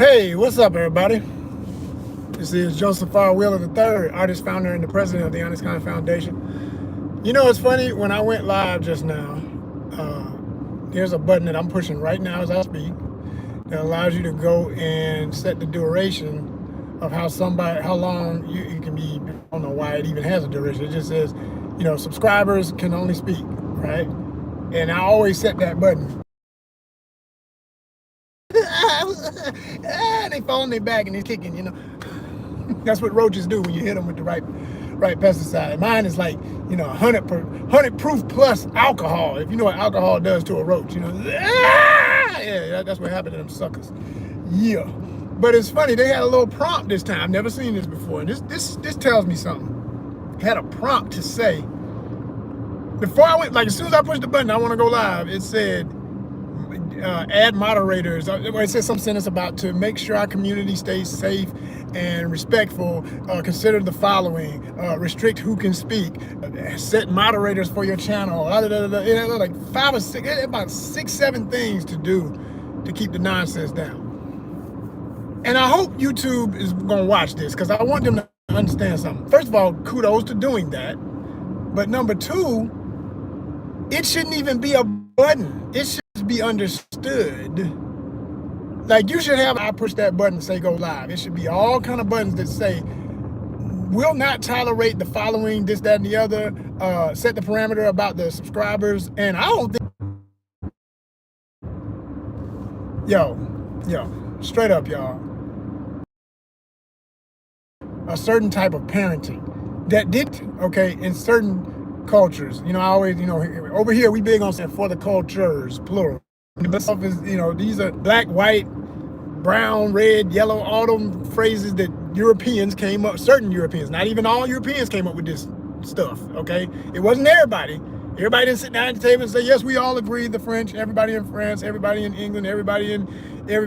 Hey, what's up, everybody? This is Joseph R. Wheeler III, artist, founder, and the president of the ONYXCON Foundation. You know, it's funny, when I went live just now, there's a button that I'm pushing right now as I speak that allows you to go and set the duration of how long you can be. I don't know why it even has a duration. It just says, subscribers can only speak, right? And I always set that button. They fall on their back and they're kicking, That's what roaches do when you hit them with the right pesticide. Mine is like, 100 proof plus alcohol. If you know what alcohol does to a roach, yeah, that's what happened to them suckers. Yeah. But it's funny, they had a little prompt this time. I've never seen this before. And this tells me something. It had a prompt to say, before I went, like as soon as I pushed the button, I want to go live, it said, add moderators. It says some sentence about to make sure our community stays safe and respectful. Consider the following: restrict who can speak, set moderators for your channel. Like 5 or 6, about 6, 7 things to do to keep the nonsense down. And I hope YouTube is gonna watch this because I want them to understand something. First of all, kudos to doing that. But number 2, it shouldn't even be a button. It should be understood. Like you should have, I push that button and say go live. It should be all kind of buttons that say, will not tolerate the following, this, that, and the other, set the parameter about the subscribers. And I don't think, straight up, y'all, a certain type of parenting that did, in certain cultures, I always, over here we big on saying for the cultures, plural. But stuff is, these are black, white, brown, red, yellow, all them phrases that Europeans came up, certain Europeans, not even all Europeans came up with this stuff, okay? It wasn't everybody. Everybody didn't sit down at the table and say, yes, we all agree, the French, everybody in France, everybody in England, everybody in,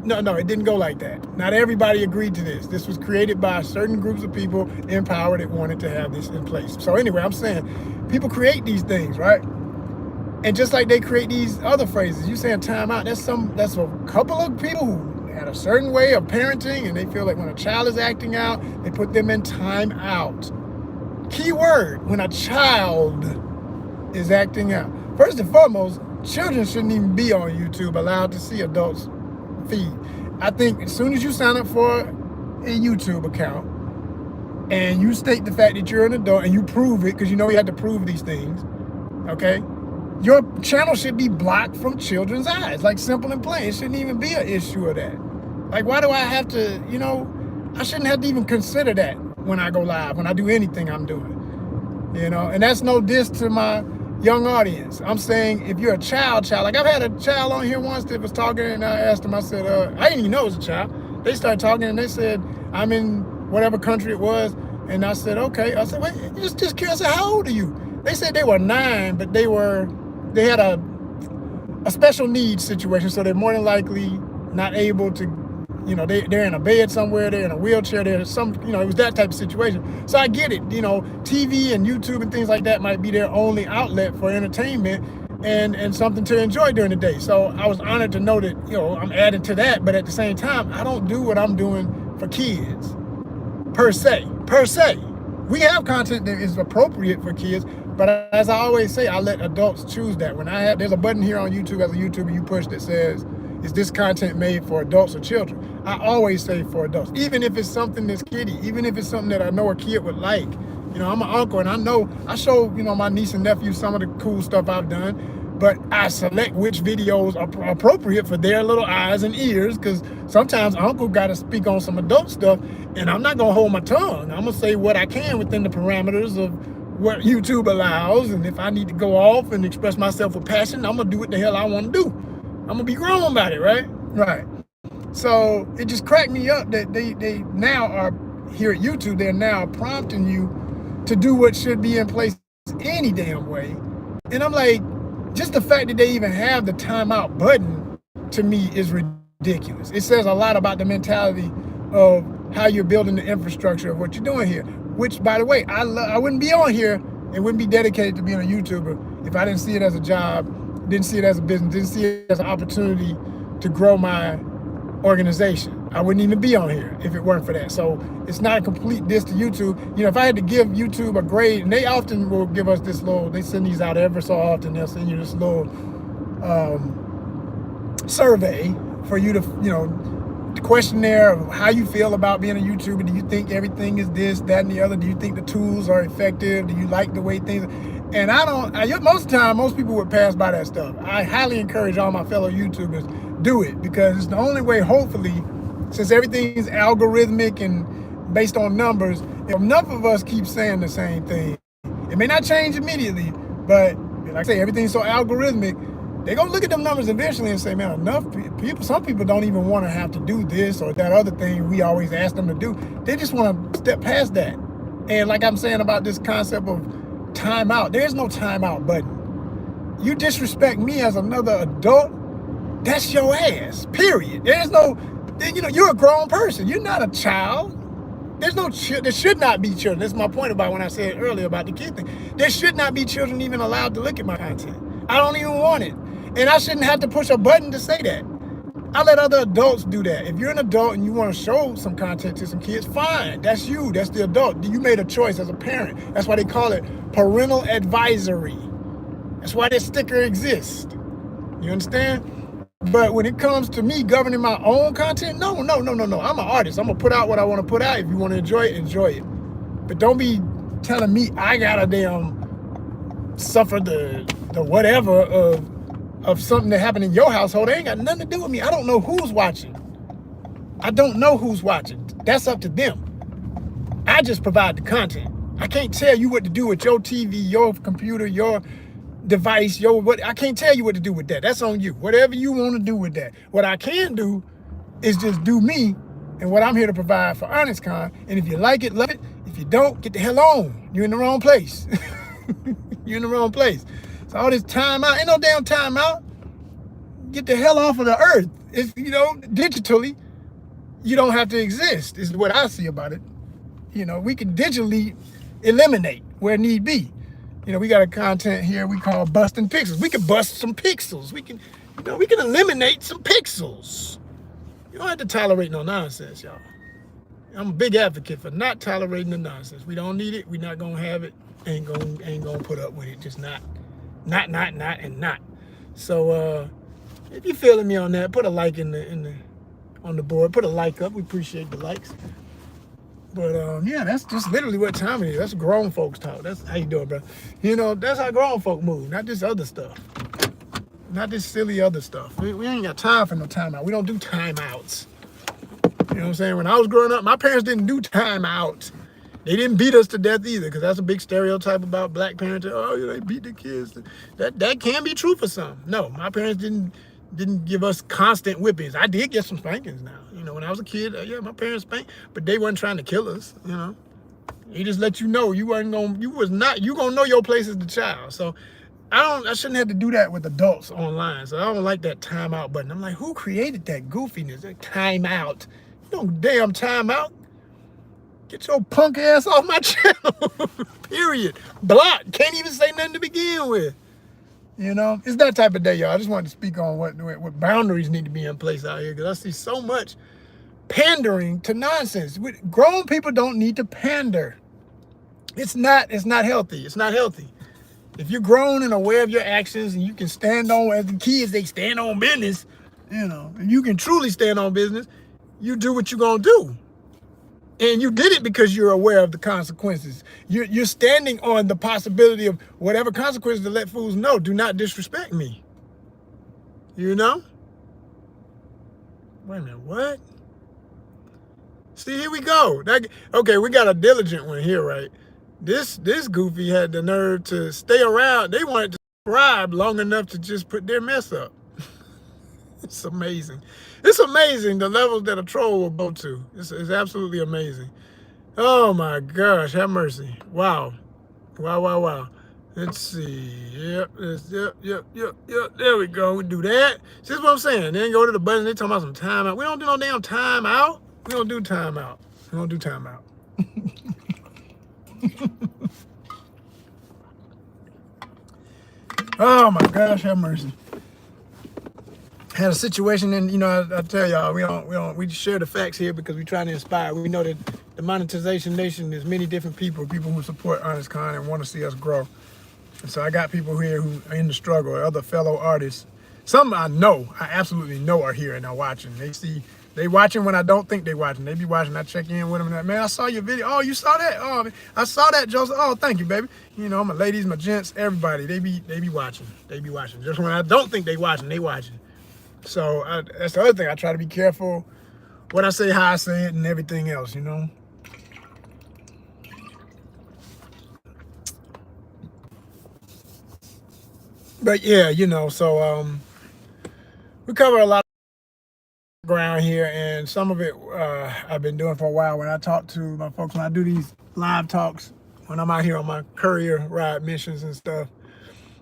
no, it didn't go like that. Not everybody agreed to this. This was created by certain groups of people in power that wanted to have this in place. So anyway, I'm saying, people create these things, right? And just like they create these other phrases, you saying time out, that's a couple of people who had a certain way of parenting and they feel like when a child is acting out, they put them in time out. Key word, when a child is acting out. First and foremost, children shouldn't even be on YouTube allowed to see adults feed. I think as soon as you sign up for a YouTube account and you state the fact that you're an adult and you prove it, because you have to prove these things, okay? Your channel should be blocked from children's eyes, like simple and plain. It shouldn't even be an issue of that. Like, why do I have to, I shouldn't have to even consider that when I go live, when I do anything I'm doing, and that's no diss to my young audience. I'm saying if you're a child, like I've had a child on here once that was talking and I asked him, I said, I didn't even know it was a child. They started talking and they said, I'm in whatever country it was. And I said, okay. I said, wait, just curious, I said, how old are you? They said they were 9, but they had a special needs situation. So they're more than likely not able to, they're in a bed somewhere, they're in a wheelchair, there's some, it was that type of situation. So I get it, TV and YouTube and things like that might be their only outlet for entertainment and something to enjoy during the day. So I was honored to know that, I'm adding to that, but at the same time, I don't do what I'm doing for kids, per se. We have content that is appropriate for kids, but as I always say, I let adults choose that. There's a button here on YouTube as a YouTuber you push that says, is this content made for adults or children? I always say for adults, even if it's something that's kiddie, even if it's something that I know a kid would like. I'm an uncle and I show, my niece and nephew some of the cool stuff I've done, but I select which videos are appropriate for their little eyes and ears, because sometimes uncle got to speak on some adult stuff and I'm not gonna hold my tongue. I'm gonna say what I can within the parameters of what YouTube allows, and if I need to go off and express myself with passion, I'm gonna do what the hell I want to do. I'm gonna be grown about it, right? Right. So it just cracked me up that they now are here at YouTube. They're now prompting you to do what should be in place any damn way. And I'm like, just the fact that they even have the timeout button to me is ridiculous. It says a lot about the mentality of how you're building the infrastructure of what you're doing here. Which, by the way, I wouldn't be on here and wouldn't be dedicated to being a YouTuber if I didn't see it as a job, didn't see it as a business, didn't see it as an opportunity to grow my organization. I wouldn't even be on here if it weren't for that. So it's not a complete diss to YouTube. You know, if I had to give YouTube a grade, and they often will give us this little, they send these out ever so often, they'll send you this little survey for you to, you know, questionnaire of how you feel about being a YouTuber. Do you think everything is this, that, and the other? Do you think the tools are effective? Do you like the way things? And most of the time, most people would pass by that stuff. I highly encourage all my fellow YouTubers, do it, because it's the only way, hopefully, since everything is algorithmic and based on numbers, if enough of us keep saying the same thing, it may not change immediately, but like I say, everything's so algorithmic, they're gonna look at them numbers eventually and say, man, enough people, some people don't even wanna have to do this or that other thing we always ask them to do. They just wanna step past that. And like I'm saying about this concept of timeout, there's no timeout button. You disrespect me as another adult, that's your ass, period. There's no, you know, you're a grown person. You're not a child. There should not be children. That's my point about when I said earlier about the kid thing. There should not be children even allowed to look at my content. I don't even want it. And I shouldn't have to push a button to say that. I let other adults do that. If you're an adult and you want to show some content to some kids, fine. That's you. That's the adult. You made a choice as a parent. That's why they call it parental advisory. That's why this sticker exists. You understand? But when it comes to me governing my own content, no. I'm an artist. I'm going to put out what I want to put out. If you want to enjoy it, enjoy it. But don't be telling me I got to damn suffer the whatever of something that happened in your household. It ain't got nothing to do with me. I don't know who's watching. That's up to them. I just provide the content. I can't tell you what to do with your TV, your computer, your device, I can't tell you what to do with that. That's on you. Whatever you want to do with that. What I can do is just do me and what I'm here to provide for ONYXCON. And if you like it, love it. If you don't, get the hell on. You're in the wrong place. You're in the wrong place. So all this time out, ain't no damn time out. Get the hell off of the earth. If, you know, digitally, you don't have to exist, is what I see about it. You know, we can digitally eliminate where need be. You know, we got a content here we call busting pixels. We can bust some pixels. We can eliminate some pixels. You don't have to tolerate no nonsense, y'all. I'm a big advocate for not tolerating the nonsense. We don't need it. We're not gonna have it. Ain't gonna put up with it. Just not. So if you're feeling me on that, put a like on the board. Put a like up. We appreciate the likes. But yeah, that's just literally what time it is. That's grown folks talk. That's how you doing, bro. You know, that's how grown folk move, not this other stuff. Not this silly other stuff. We ain't got time for no timeout. We don't do timeouts. You know what I'm saying? When I was growing up, my parents didn't do timeouts. They didn't beat us to death either, because that's a big stereotype about black parents. Oh, they beat the kids. That can be true for some. No, my parents didn't give us constant whippings. I did get some spankings now. You know, when I was a kid, yeah, my parents spanked, but they weren't trying to kill us, you know. He just let you know you gonna know your place as the child. So I shouldn't have to do that with adults online. So I don't like that timeout button. I'm like, who created that goofiness? That timeout. You don't damn timeout. Get your punk ass off my channel. Period. Block. Can't even say nothing to begin with. You know, it's that type of day, y'all. I just wanted to speak on what boundaries need to be in place out here, because I see so much pandering to nonsense. Grown people don't need to pander. It's not healthy. It's not healthy. If you're grown and aware of your actions and you can stand on, as the kids, they stand on business, you know, and you can truly stand on business, you do what you're going to do. And you did it because you're aware of the consequences. You're standing on the possibility of whatever consequences to let fools know. Do not disrespect me. You know? Wait a minute, what? See, here we go. Okay, we got a diligent one here, right? This goofy had the nerve to stay around. They wanted to subscribe long enough to just put their mess up. It's amazing. It's amazing the levels that a troll will go to. It's absolutely amazing. Oh my gosh, have mercy. Wow. Wow. Let's see. Yep. There we go. We do that. See, that's what I'm saying. Then go to the button. They talking about some timeout. We don't do no damn timeout. We don't do timeout. We don't do timeout. Oh my gosh, have mercy. had a situation, and I tell y'all, we share the facts here because we're trying to inspire. We know that the monetization nation is many different people who support ONYXCON and want to see us grow. And so I got people here who are in the struggle, other fellow artists. Some I absolutely know are here and are watching. They watching when I don't think they watching. They be watching. I check in with them and like, man, I saw your video. Oh, you saw that? Oh, I saw that, Joseph. Oh, thank you, baby. My ladies, my gents, everybody. They be watching. They be watching. Just when I don't think they watching, they watching. So that's the other thing. I try to be careful what I say, how I say it, and everything else. But yeah, so we cover a lot of ground here, and some of it I've been doing for a while. When I talk to my folks, when I do these live talks, when I'm out here on my courier ride missions and stuff,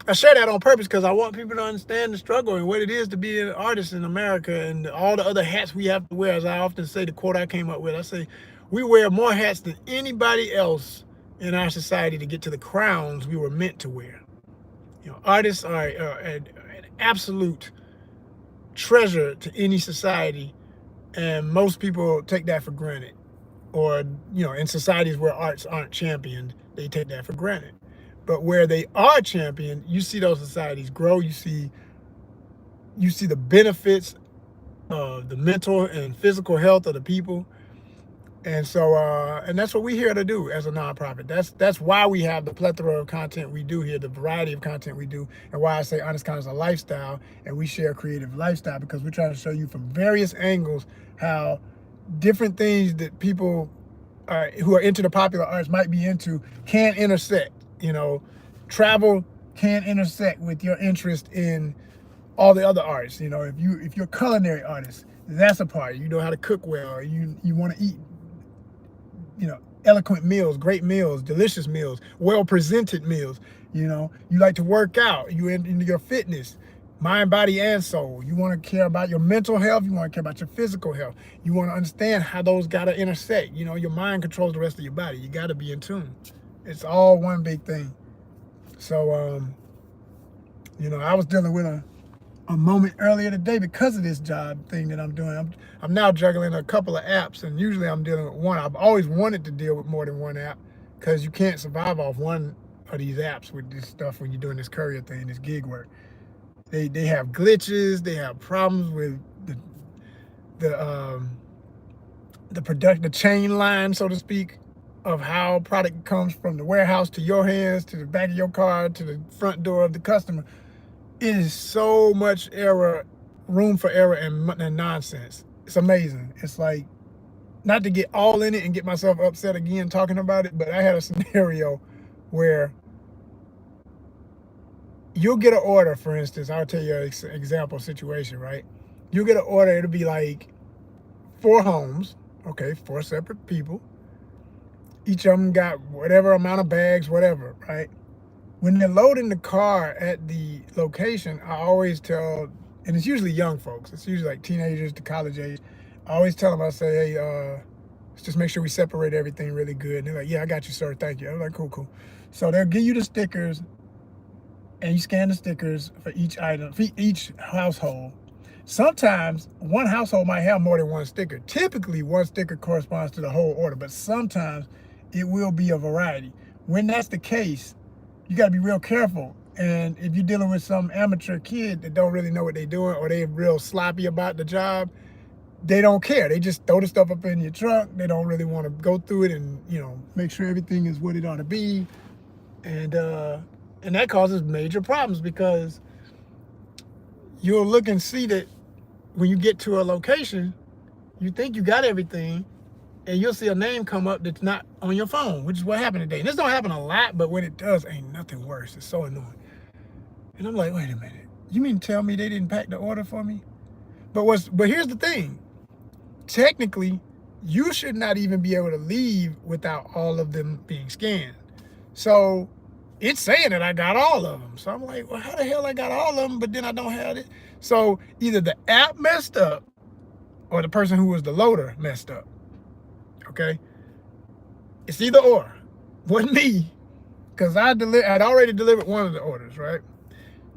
I share that on purpose because I want people to understand the struggle and what it is to be an artist in America and all the other hats we have to wear. As I often say, the quote I came up with, I say, we wear more hats than anybody else in our society to get to the crowns we were meant to wear. Artists are an absolute treasure to any society, and most people take that for granted. Or, in societies where arts aren't championed, they take that for granted. But where they are championed, you see those societies grow. You see the benefits of the mental and physical health of the people. And so, and that's what we're here to do as a nonprofit. That's why we have the plethora of content we do here, the variety of content we do, and why I say ONYXCON is a lifestyle, and we share a creative lifestyle, because we're trying to show you from various angles how different things that people who are into the popular arts might be into can intersect. Travel can intersect with your interest in all the other arts. If you're a culinary artist, that's a part. You know how to cook well, or you want to eat, eloquent meals, great meals, delicious meals, well-presented meals. You like to work out. You into your fitness, mind, body, and soul. You want to care about your mental health. You want to care about your physical health. You want to understand how those got to intersect. Your mind controls the rest of your body. You got to be in tune. It's all one big thing. So, I was dealing with a moment earlier today because of this job thing that I'm doing. I'm now juggling a couple of apps, and usually I'm dealing with one. I've always wanted to deal with more than one app, because you can't survive off one of these apps with this stuff when you're doing this courier thing, this gig work. They have glitches. They have problems with the chain line, so to speak, of how product comes from the warehouse to your hands, to the back of your car, to the front door of the customer. It is so much room for error and nonsense. It's amazing. It's like, not to get all in it and get myself upset again talking about it, but I had a scenario where you'll get an order, for instance. I'll tell you an example situation, right? You'll get an order. It'll be like 4 homes, okay, 4 separate people. Each of them got whatever amount of bags, whatever, right? When they're loading the car at the location, I always tell, and it's usually young folks, it's usually like teenagers to college age. I always tell them, I say, hey, let's just make sure we separate everything really good. And they're like, yeah, I got you, sir, thank you. I'm like, cool. So they'll give you the stickers, and you scan the stickers for each item, for each household. Sometimes one household might have more than one sticker. Typically, one sticker corresponds to the whole order, but sometimes it will be a variety. When that's the case, you got to be real careful. And if you're dealing with some amateur kid that don't really know what they're doing, or they're real sloppy about the job, they don't care. They just throw the stuff up in your truck. They don't really want to go through it and, make sure everything is what it ought to be. And that causes major problems, because you'll look and see that when you get to a location, you think you got everything, and you'll see a name come up that's not on your phone, which is what happened today. And this don't happen a lot, but when it does, ain't nothing worse. It's so annoying. And I'm like, wait a minute. You mean to tell me they didn't pack the order for me? But here's the thing. Technically, you should not even be able to leave without all of them being scanned. So it's saying that I got all of them. So I'm like, well, how the hell I got all of them, but then I don't have it? So either the app messed up, or the person who was the loader messed up. Okay? It's either or. Wasn't me, because I'd already delivered one of the orders, right?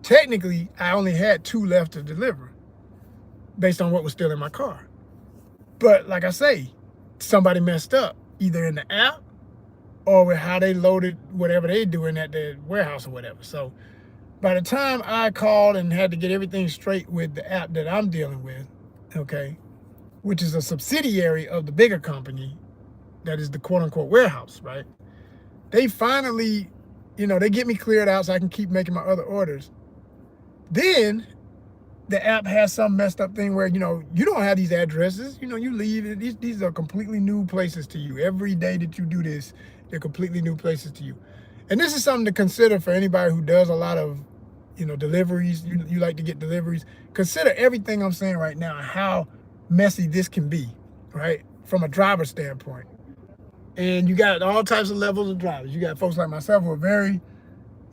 Technically, I only had 2 left to deliver. based on what was still in my car. But like I say, somebody messed up either in the app or with how they loaded whatever they doing at the warehouse or whatever. So by the time I called and had to get everything straight with the app that I'm dealing with, okay, which is a subsidiary of the bigger company that is the quote unquote warehouse, right? They finally, they get me cleared out so I can keep making my other orders. Then the app has some messed up thing where, you don't have these addresses. You leave, these are completely new places to you. Every day that you do this, they're completely new places to you. And this is something to consider for anybody who does a lot of, deliveries. You like to get deliveries. Consider everything I'm saying right now, how messy this can be, right? From a driver standpoint. And you got all types of levels of drivers. You got folks like myself who are very,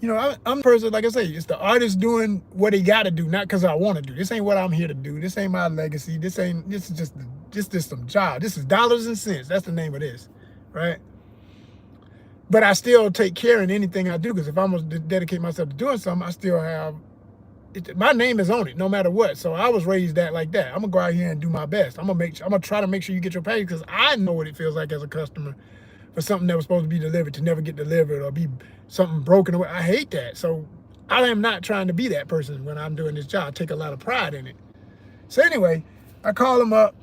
I'm a person, like I say, it's the artist doing what he got to do, not because I want to do. This ain't what I'm here to do. This ain't my legacy. This is just some job. This is dollars and cents. That's the name of this, right? But I still take care in anything I do, because if I'm going to dedicate myself to doing something, I still have, my name is on it no matter what. So I was raised like that. I'm going to go out here and do my best. I'm going to try to make sure you get your package, because I know what it feels like as a customer for something that was supposed to be delivered to never get delivered or be something broken away. I hate that. So I am not trying to be that person when I'm doing this job. I take a lot of pride in it. So anyway, I call them up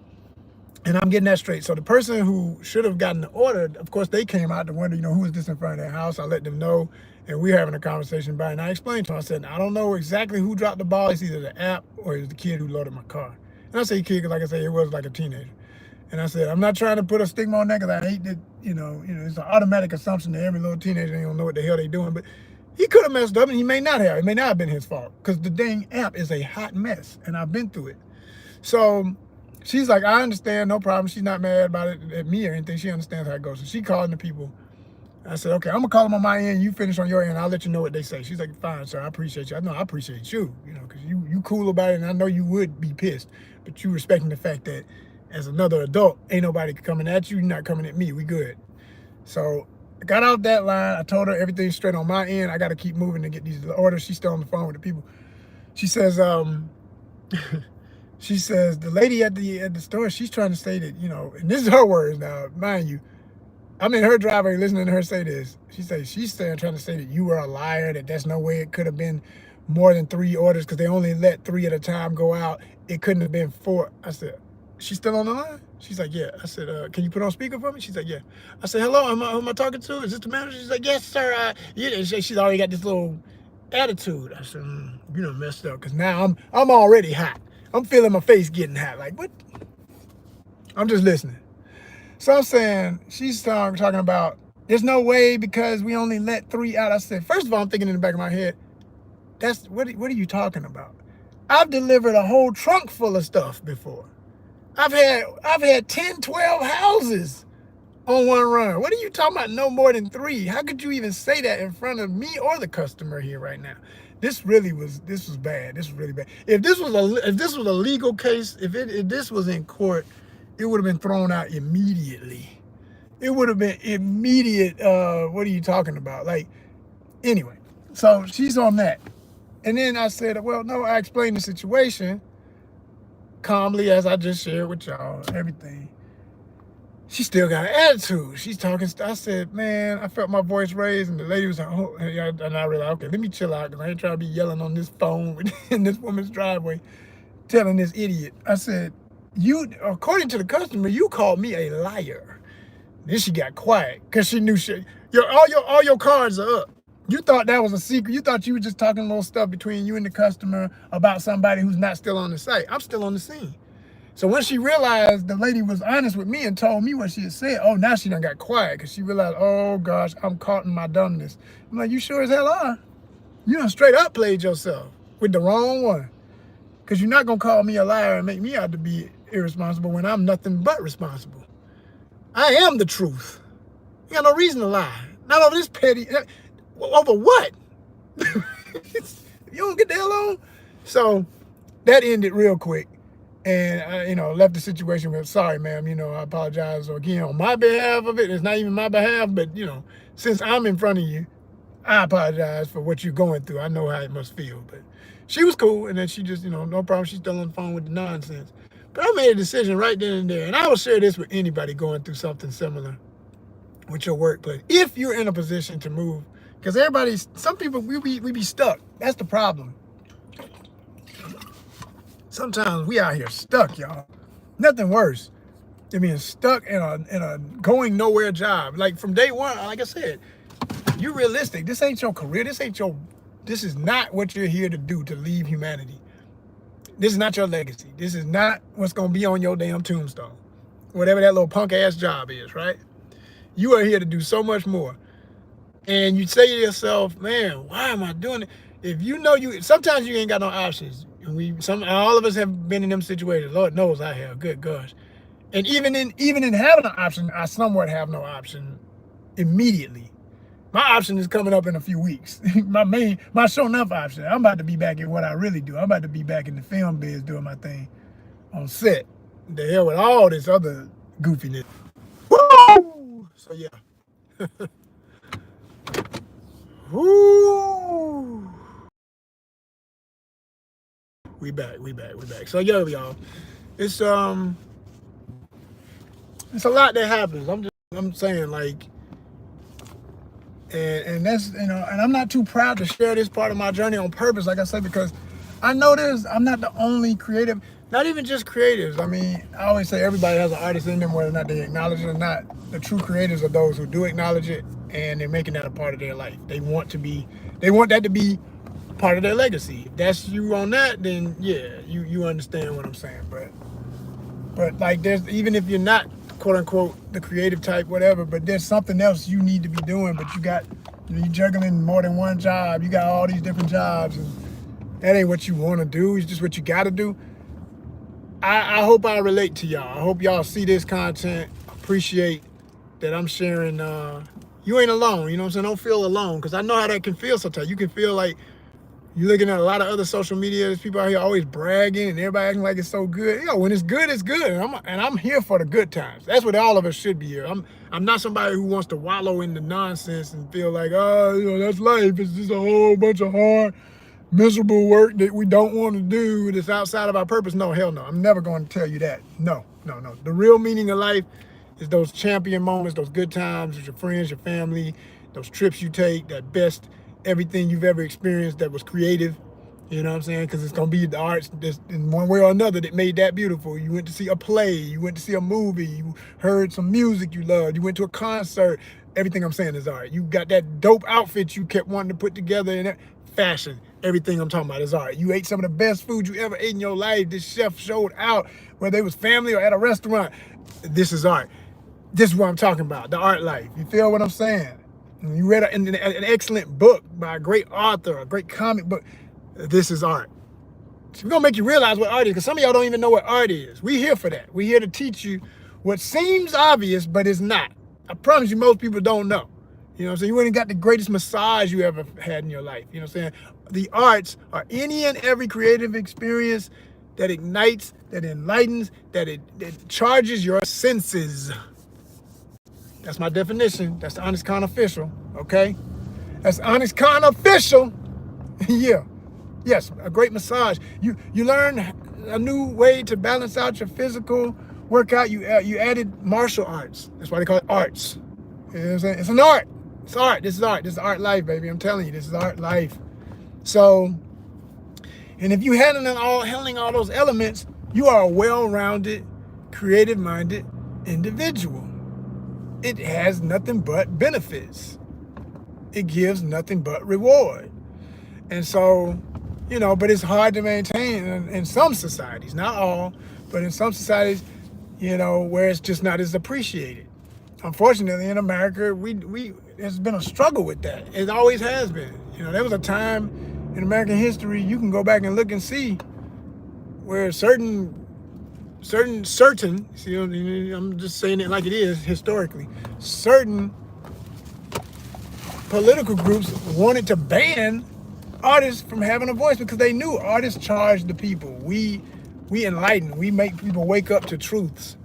and I'm getting that straight. So the person who should have gotten the order, of course, they came out to wonder, who is this in front of their house? I let them know, and we're having a conversation about it. And I explained to them, I said, I don't know exactly who dropped the ball. It's either the app or it's the kid who loaded my car. And I say kid because, like I say, it was like a teenager. And I said, I'm not trying to put a stigma on that, because I hate that, it's an automatic assumption that every little teenager ain't gonna know what the hell they doing. But he could have messed up, and he may not have. It may not have been his fault, because the dang app is a hot mess, and I've been through it. So she's like, I understand, no problem. She's not mad about it at me or anything. She understands how it goes. So she called the people. I said, okay, I'm gonna call them on my end. You finish on your end. I'll let you know what they say. She's like, fine, sir. I appreciate you. I know I appreciate you, because you cool about it, and I know you would be pissed, but you respecting the fact that as another adult, ain't nobody coming at you. You're not coming at me. We good. So I got out that line. I told her everything's straight on my end. I got to keep moving to get these orders. She's still on the phone with the people. She says, she says the lady at the store, she's trying to say that, and this is her words now, mind you. I'm in her driveway listening to her say this. She's trying to say that you were a liar, that there's no way it could have been more than 3 orders, because they only let 3 at a time go out. It couldn't have been 4. I said, she's still on the line? She's like, yeah. I said, can you put on speaker for me? She's like, yeah. I said, hello, who am I talking to? Is this the manager? She's like, yes, sir. She's already got this little attitude. I said, you done messed up, because now I'm already hot. I'm feeling my face getting hot. Like, what? I'm just listening. So I'm saying, she's talking about, there's no way because we only let 3 out. I said, first of all, I'm thinking in the back of my head, what are you talking about? I've delivered a whole trunk full of stuff before. I've had 10, 12 houses on one run. What are you talking about? No more than 3. How could you even say that in front of me or the customer here right now? This was bad. This was really bad. If this was a legal case, if this was in court, it would have been thrown out immediately. It would have been immediate. What are you talking about? Like, anyway, so she's on that. And then I said, well, no, I explained the situation calmly, as I just shared with y'all, everything. She still got an attitude. She's talking. I said, man, I felt my voice raised, and the lady was like, oh, and I realized, okay, let me chill out, because I ain't trying to be yelling on this phone in this woman's driveway, telling this idiot. I said, according to the customer, you called me a liar. Then she got quiet, because she knew all your cards are up. You thought that was a secret. You thought you were just talking a little stuff between you and the customer about somebody who's not still on the site. I'm still on the scene. So when she realized the lady was honest with me and told me what she had said, oh, now she done got quiet, because she realized, oh, gosh, I'm caught in my dumbness. I'm like, you sure as hell are. You done straight up played yourself with the wrong one, because you're not going to call me a liar and make me out to be irresponsible when I'm nothing but responsible. I am the truth. You got no reason to lie. Not over this petty. Over what? You don't get the hell on? So that ended real quick. And I, left the situation with, sorry, ma'am, I apologize again on my behalf of it. It's not even my behalf, but, since I'm in front of you, I apologize for what you're going through. I know how it must feel, but she was cool. And then she just, no problem. She's still on the phone with the nonsense. But I made a decision right then and there. And I will share this with anybody going through something similar with your workplace. If you're in a position to move, because some people, we be stuck. That's the problem. Sometimes we out here stuck, y'all. Nothing worse than being stuck in a going nowhere job. Like from day one, like I said, you're realistic. This ain't your career. This is not what you're here to do, to leave humanity. This is not your legacy. This is not what's going to be on your damn tombstone. Whatever that little punk ass job is, right? You are here to do so much more. And you say to yourself, man, why am I doing it? If you know sometimes you ain't got no options. All of us have been in them situations. Lord knows I have. Good gosh. And even in having an option, I somewhat have no option immediately. My option is coming up in a few weeks. my show enough option. I'm about to be back in what I really do. I'm about to be back in the film biz doing my thing on set. The hell with all this other goofiness. Woo! So yeah. Woo! We back. So yeah, y'all. It's a lot that happens. I'm saying, like, and that's, and I'm not too proud to share this part of my journey on purpose, like I said, because I know I'm not the only creative, not even just creatives. I mean, I always say everybody has an artist in them, whether or not they acknowledge it or not. The true creators are those who do acknowledge it, and they're making that a part of their life. They want that to be part of their legacy. If that's you on that, then yeah, you understand what I'm saying. But like, even if you're not quote unquote the creative type, whatever, but there's something else you need to be doing, but you're juggling more than one job. You got all these different jobs, and that ain't what you want to do. It's just what you got to do. I hope I relate to y'all. I hope y'all see this content, appreciate that I'm sharing. You ain't alone, you know what I'm saying? Don't feel alone, because I know how that can feel sometimes. You can feel like you're looking at a lot of other social media. There's people out here always bragging and everybody acting like it's so good. When it's good, it's good. And I'm here for the good times. That's what all of us should be here. I'm not somebody who wants to wallow in the nonsense and feel like, that's life. It's just a whole bunch of hard, miserable work that we don't want to do that's outside of our purpose. No, hell no. I'm never going to tell you that. No. The real meaning of life is those champion moments, those good times with your friends, your family, those trips you take, that best everything you've ever experienced that was creative. You know what I'm saying? Because it's going to be the arts in one way or another that made that beautiful. You went to see a play, you went to see a movie, you heard some music you loved, you went to a concert. Everything I'm saying is art. You got that dope outfit you kept wanting to put together in fashion. Everything I'm talking about is art. You ate some of the best food you ever ate in your life. This chef showed out, whether it was family or at a restaurant. This is art. This is what I'm talking about, the art life. You feel what I'm saying? You read an excellent book by a great author, a great comic book. This is art. So we're going to make you realize what art is, because some of y'all don't even know what art is. We're here for that. We're here to teach you what seems obvious, but is not. I promise you, most people don't know. You know what I'm saying? You ain't got the greatest massage you ever had in your life. You know what I'm saying? The arts are any and every creative experience that ignites, that enlightens, that charges your senses. That's my definition. That's the ONYXCON official, okay? That's ONYXCON official. Yeah. Yes, a great massage. You learn a new way to balance out your physical workout. You added martial arts. That's why they call it arts. You know what I'm saying? It's an art. It's art. This is art. This is art life, baby. I'm telling you, this is art life. So, and if you handling all those elements, you are a well-rounded, creative-minded individual. It has nothing but benefits. It gives nothing but reward. And so, but it's hard to maintain in some societies, not all, but in some societies, where it's just not as appreciated. Unfortunately, in America, there's been a struggle with that. It always has been. There was a time in American history, you can go back and look and see where certain, I'm just saying it like it is historically, certain political groups wanted to ban artists from having a voice because they knew artists charge the people. We enlighten, we make people wake up to truths.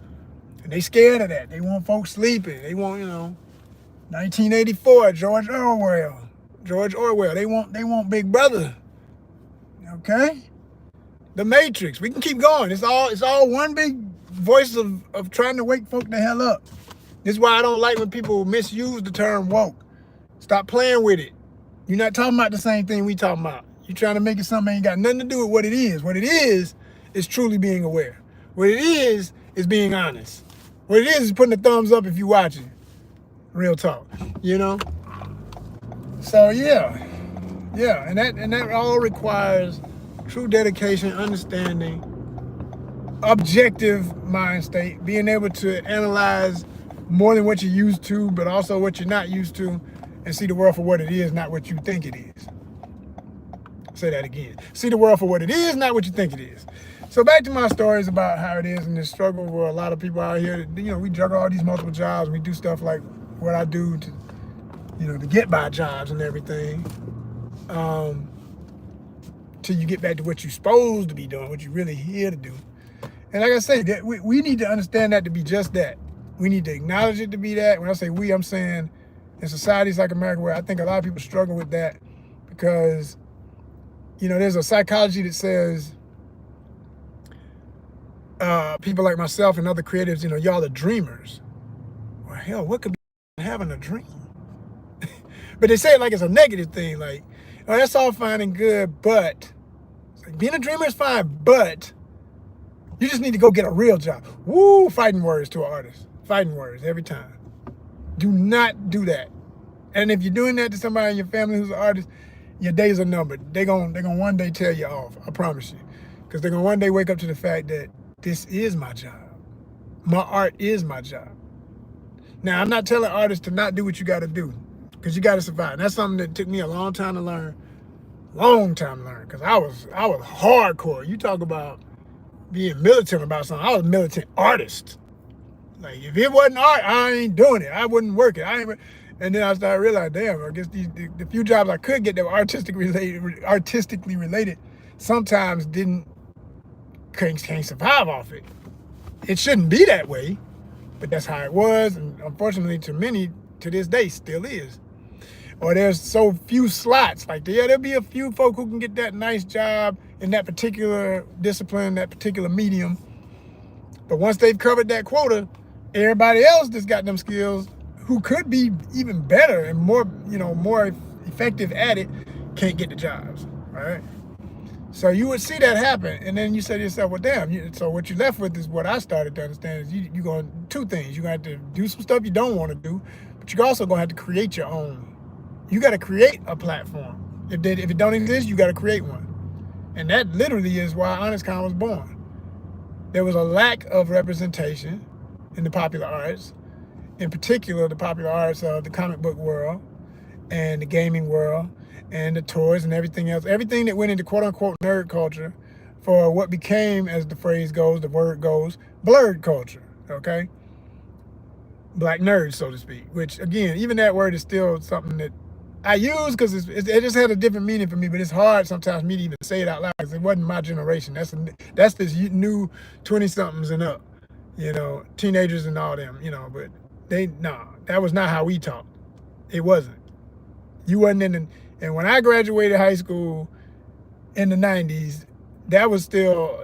And they scared of that. They want folks sleeping. They want, 1984, George Orwell. George Orwell. They want Big Brother. Okay? The Matrix. We can keep going. It's all one big voice of trying to wake folk the hell up. This is why I don't like when people misuse the term woke. Stop playing with it. You're not talking about the same thing we talking about. You're trying to make it something that ain't got nothing to do with what it is. What it is truly being aware. What it is being honest. What it is putting a thumbs up if you watching. Real talk. You know? So yeah, and that all requires true dedication, understanding, objective mind state, being able to analyze more than what you're used to, but also what you're not used to, and see the world for what it is, not what you think it is. Say that again. See the world for what it is, not what you think it is. So back to my stories about how it is in this struggle where a lot of people out here, we juggle all these multiple jobs, we do stuff like what I do to, to get by jobs and everything, till you get back to what you're supposed to be doing, what you're really here to do. And like I say, that we need to understand that to be just that. We need to acknowledge it to be that. When I say we, I'm saying in societies like America, where I think a lot of people struggle with that because, there's a psychology that says people like myself and other creatives, y'all are dreamers. Well, hell, what could be having a dream? But they say it like it's a negative thing, like, oh, that's all fine and good, but like, being a dreamer is fine, but you just need to go get a real job. Woo, fighting words to an artist. Fighting words every time. Do not do that. And if you're doing that to somebody in your family who's an artist, your days are numbered. They're gonna one day tell you off, I promise you. Because they're gonna one day wake up to the fact that this is my job. My art is my job. Now, I'm not telling artists to not do what you gotta do, because you gotta survive. And that's something that took me a long time to learn. Because I was hardcore. You talk about being militant about something. I was a militant artist. Like, if it wasn't art, I ain't doing it. I wouldn't work it. And then I started realizing, damn, I guess the few jobs I could get that were artistically related, sometimes can't survive off it. It shouldn't be that way, but that's how it was, and unfortunately to many, to this day, still is. Or there's so few slots. Like, there'll be a few folk who can get that nice job in that particular discipline, that particular medium. But once they've covered that quota, everybody else that's got them skills, who could be even better and more effective at it, can't get the jobs, right? So you would see that happen, and then you say to yourself, well, damn, so what you're left with is what I started to understand is you're going to two things. You're going to have to do some stuff you don't want to do, but you're also going to have to create your own. You got to create a platform. If it don't exist, you got to create one. And that literally is why ONYXCON was born. There was a lack of representation in the popular arts, in particular the popular arts of the comic book world and the gaming world and the toys and everything else, everything that went into quote-unquote nerd culture for what became, as the phrase goes, the word goes, blurred culture, okay? Black nerds, so to speak, which, again, even that word is still something that I use because it just had a different meaning for me, but it's hard sometimes for me to even say it out loud because it wasn't my generation. That's this new 20-somethings and up, teenagers and all them, but that was not how we talked. It wasn't. You wasn't and when I graduated high school in the 90s, that was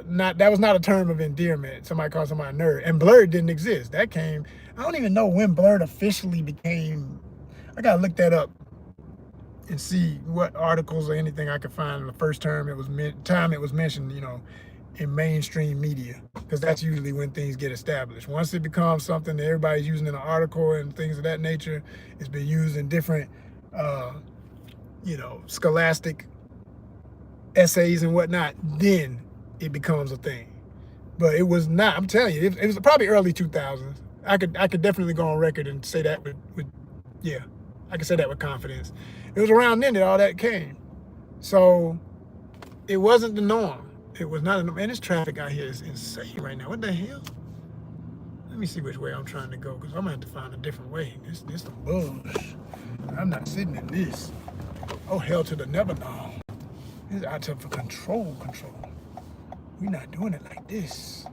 not a term of endearment. Somebody called somebody a nerd. And blurred didn't exist. That came, I don't even know when blurred officially became, I gotta look that up and see what articles or anything I could find in the first time it was mentioned, in mainstream media, because that's usually when things get established. Once it becomes something that everybody's using in an article and things of that nature, it's been used in different, scholastic essays and whatnot, then it becomes a thing. But it was not, I'm telling you, it was probably early 2000s. I could definitely go on record and say that I can say that with confidence. It was around then that all that came. So it wasn't the norm. It was not a norm. And this traffic out here is insane right now. What the hell? Let me see which way I'm trying to go, because I'm going to have to find a different way. This some bullshit. I'm not sitting in this. Oh, hell to the never know. This is out for control. We're not doing it like this.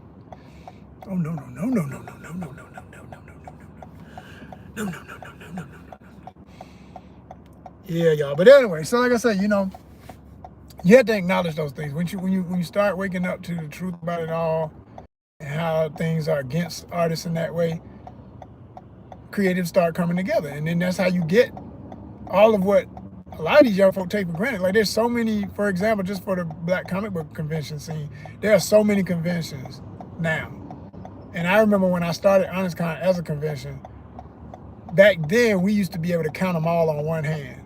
Oh, no. Yeah, y'all. But anyway, so like I said, you know, you have to acknowledge those things. When you start waking up to the truth about it all and how things are against artists in that way, creatives start coming together. And then that's how you get all of what a lot of these young folk take for granted. Like there's so many, for example, just for the Black comic book convention scene, there are so many conventions now. And I remember when I started ONYXCON as a convention, back then we used to be able to count them all on one hand.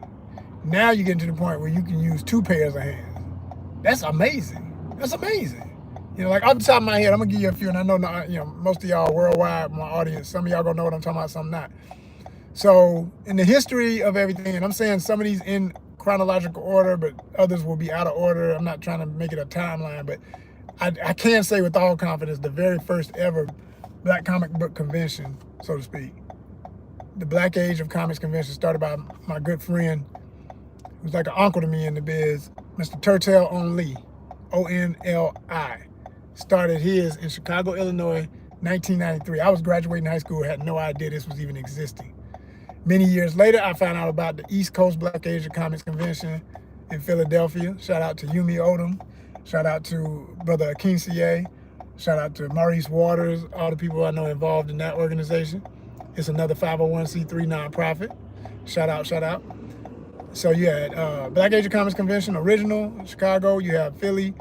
Now you get to the point where you can use 2 pairs of hands. That's amazing. That's amazing. You know, like off the top of my head, I'm gonna give you a few, and I know, you know, most of y'all worldwide, my audience, some of y'all gonna know what I'm talking about, some not. So in the history of everything, and I'm saying some of these in chronological order, but others will be out of order. I'm not trying to make it a timeline, but I can say with all confidence, the very first ever Black comic book convention, so to speak, the Black Age of Comics convention, started by my good friend, who's like an uncle to me in the biz, Mr. Turtel Only, O-N-L-I. Started his in Chicago, Illinois, 1993. I was graduating high school, had no idea this was even existing. Many years later, I found out about the East Coast Black Age of Comics Convention in Philadelphia. Shout out to Yumi Odom. Shout out to Brother Akinsiye. Shout out to Maurice Waters, all the people I know involved in that organization. It's another 501c3 nonprofit. Shout out, shout out. So you had Black Age of Comics Convention, original, Chicago. You have Philly,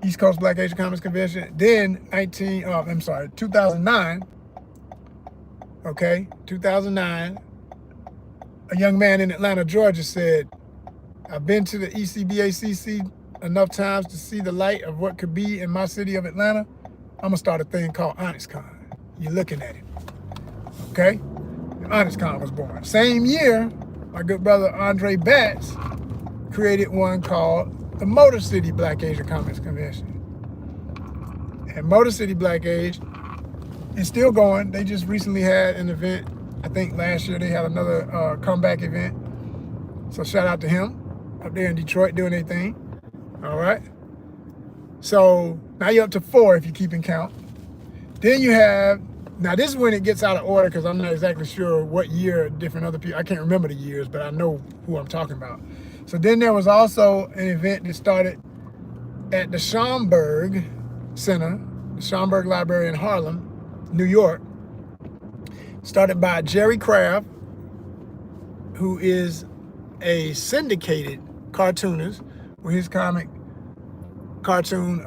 East Coast Black Age of Comics Convention. Then 2009, okay, 2009, a young man in Atlanta, Georgia said, I've been to the ECBACC enough times to see the light of what could be in my city of Atlanta. I'm gonna start a thing called ONYXCON. You're looking at it, okay? ONYXCON was born. Same year, my good brother Andre Batts created one called the Motor City Black Age of Comics Convention. And Motor City Black Age is still going. They just recently had an event. I think last year they had another comeback event. So shout out to him up there in Detroit doing their thing. All right. So now you're up to 4 if you're keeping count. Then you have, now this is when it gets out of order because I'm not exactly sure what year different other people, I can't remember the years, but I know who I'm talking about. So then there was also an event that started at the Schomburg Center, the Schomburg Library in Harlem, New York, started by Jerry Craft, who is a syndicated cartoonist with his comic cartoon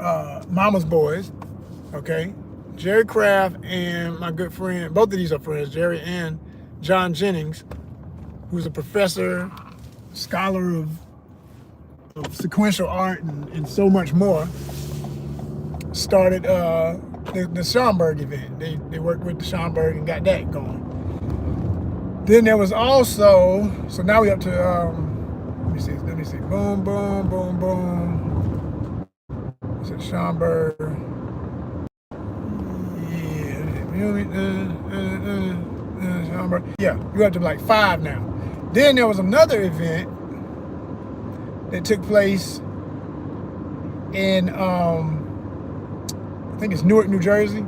Mama's Boys, okay? Jerry Craft and my good friend, both of these are friends, Jerry and John Jennings, who's a professor, scholar of sequential art and so much more, started the Schomburg event. They worked with the Schomburg and got that going. Then there was also, so now we up to, let me see, boom, boom, boom, boom. Is it Schomburg? Schomburg. Yeah, you're up to like 5 now. Then there was another event that took place in, I think it's Newark, New Jersey.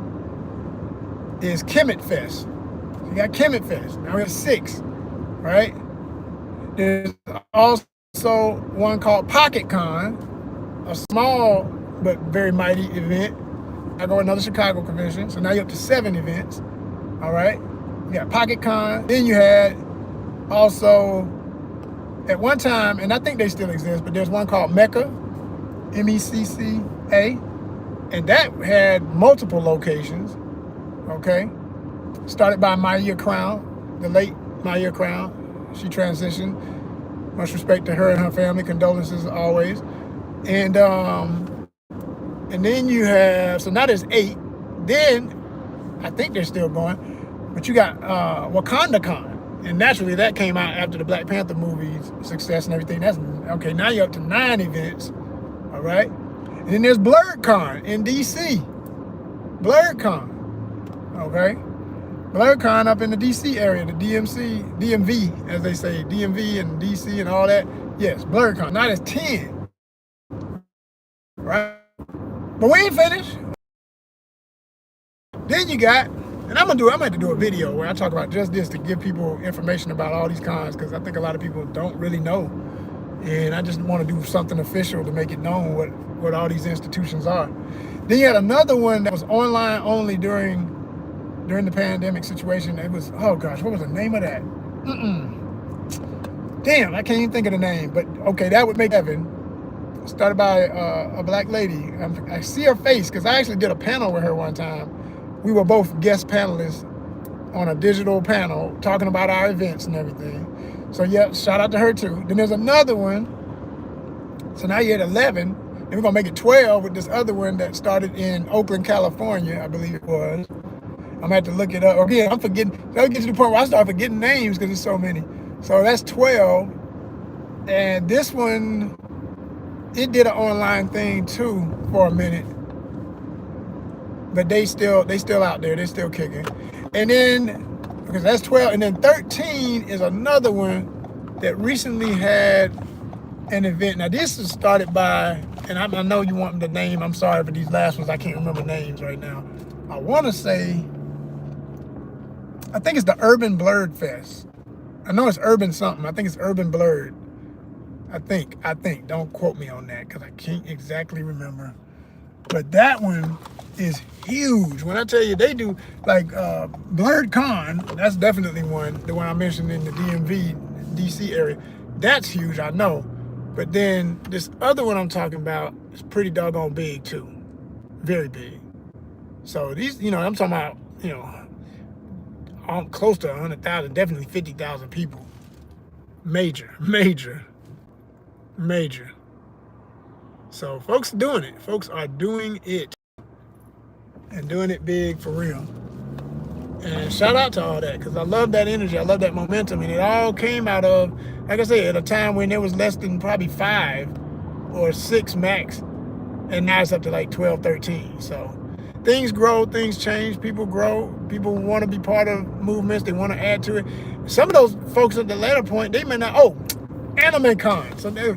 It's Kemet Fest. So you got Kemet Fest. Now we have 6, right? There's also one called PocketCon, a small but very mighty event. I go another Chicago convention, so now you're up to 7 events. All right, you got PocketCon. Then you had also at one time, and I think they still exist, but there's one called Mecca, MECCA, and that had multiple locations. Okay, started by Maya Crown, the late Maya Crown. She transitioned. Much respect to her and her family. Condolences always. And then you have, so now there's 8. Then I think they're still going, but you got WakandaCon. And naturally that came out after the Black Panther movie's success and everything. That's okay. Now you're up to 9 events. All right. And then there's BlurredCon in DC. BlurredCon. Okay. BlurredCon up in the DC area, the DMV, as they say, DMV and DC and all that. Yes, BlurredCon. Now there's 10. Right? But we ain't finished. Then you got And I'm gonna have to do a video where I talk about just this to give people information about all these cons, because I think a lot of people don't really know. And I just want to do something official to make it known what all these institutions are. Then you had another one that was online only during the pandemic situation. It was, oh gosh, what was the name of that? Damn, I can't even think of the name. But okay, that would make Evan. Started by a black lady. I see her face because I actually did a panel with her one time. We were both guest panelists on a digital panel talking about our events and everything. So yeah, shout out to her too. Then there's another one. So now you're at 11, and we're gonna make it 12 with this other one that started in Oakland, California, I believe it was. I'm gonna have to look it up. Again, I'm forgetting. That'll get to the point where I start forgetting names because there's so many. So that's 12. And this one, it did an online thing too for a minute. But they still out there, they're still kicking. And then, because that's 12, and then 13 is another one that recently had an event. Now this is started by, and I know you want the name, I'm sorry for these last ones, I can't remember names right now. I want to say, I think it's the Urban Blurred Fest. I know it's Urban something, I think it's Urban Blurred. I think, don't quote me on that because I can't exactly remember. But that one is huge. When I tell you they do like Blurred Con, that's definitely one. The one I mentioned in the DMV, DC area, that's huge, I know. But then this other one I'm talking about is pretty doggone big too, very big. So these, I'm talking about, close to 100,000, definitely 50,000 people. Major. So folks are doing it. Folks are doing it. And doing it big for real. And shout out to all that, because I love that energy. I love that momentum. And it all came out of, like I said, at a time when there was less than probably 5 or 6 max. And now it's up to like 12, 13. So things grow, things change, people grow. People want to be part of movements. They want to add to it. Some of those folks at the latter point, they may not, ONYXCON. So they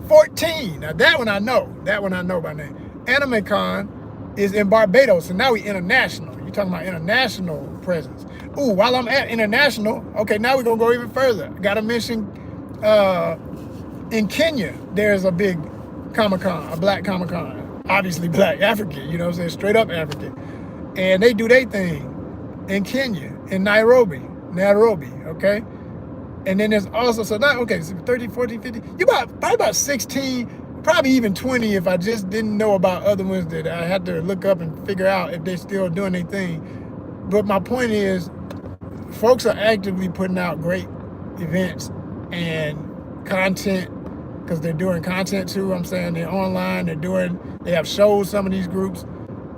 14. Now that one I know. That one I know by name. ONYXCON is in Barbados, and now we international. You're talking about international presence. Ooh, while I'm at international, okay, now we're gonna go even further. Gotta mention in Kenya, there's a big Comic-Con, a black Comic-Con. Obviously black African, you know what I'm saying? Straight up African. And they do their thing in Kenya, in Nairobi, okay? And then there's also, so 30, 40, 50, probably about 16, probably even 20 if I just didn't know about other ones that I had to look up and figure out if they're still doing their thing. But my point is, folks are actively putting out great events and content, because they're doing content too. I'm saying they're online, they have shows, some of these groups.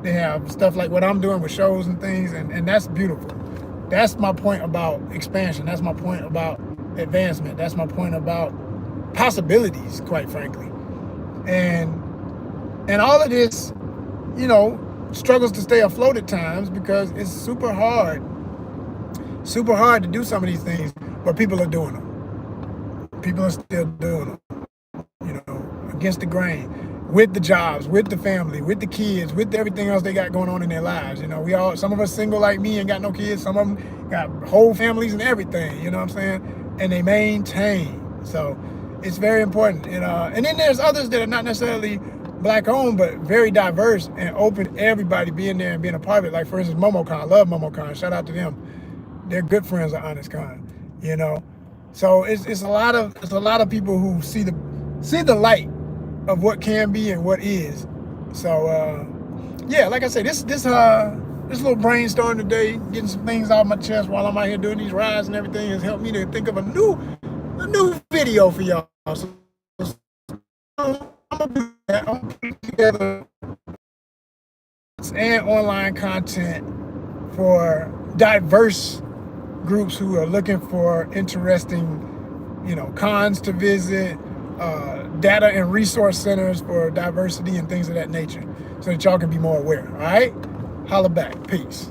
They have stuff like what I'm doing with shows and things, and that's beautiful. That's my point about expansion. That's my point about advancement. That's my point about possibilities, quite frankly. And all of this, struggles to stay afloat at times because it's super hard to do some of these things, but people are doing them. People are still doing them, against the grain, with the jobs, with the family, with the kids, with everything else they got going on in their lives. Some of us single like me and got no kids. Some of them got whole families and everything, you know what I'm saying? And they maintain. So it's very important. And then there's others that are not necessarily black owned, but very diverse and open to everybody being there and being a part of it. Like for instance, MomoCon. I love MomoCon. Shout out to them. They're good friends of ONYXCON, So it's a lot of people who see the light of what can be and what is. So yeah, like I say, this little brainstorm today, getting some things off my chest while I'm out here doing these rides and everything, has helped me to think of a new video for y'all. So I'm gonna do that. I'm gonna put together and online content for diverse groups who are looking for interesting, cons to visit, data and resource centers for diversity and things of that nature, so that y'all can be more aware. All right, holla back, peace.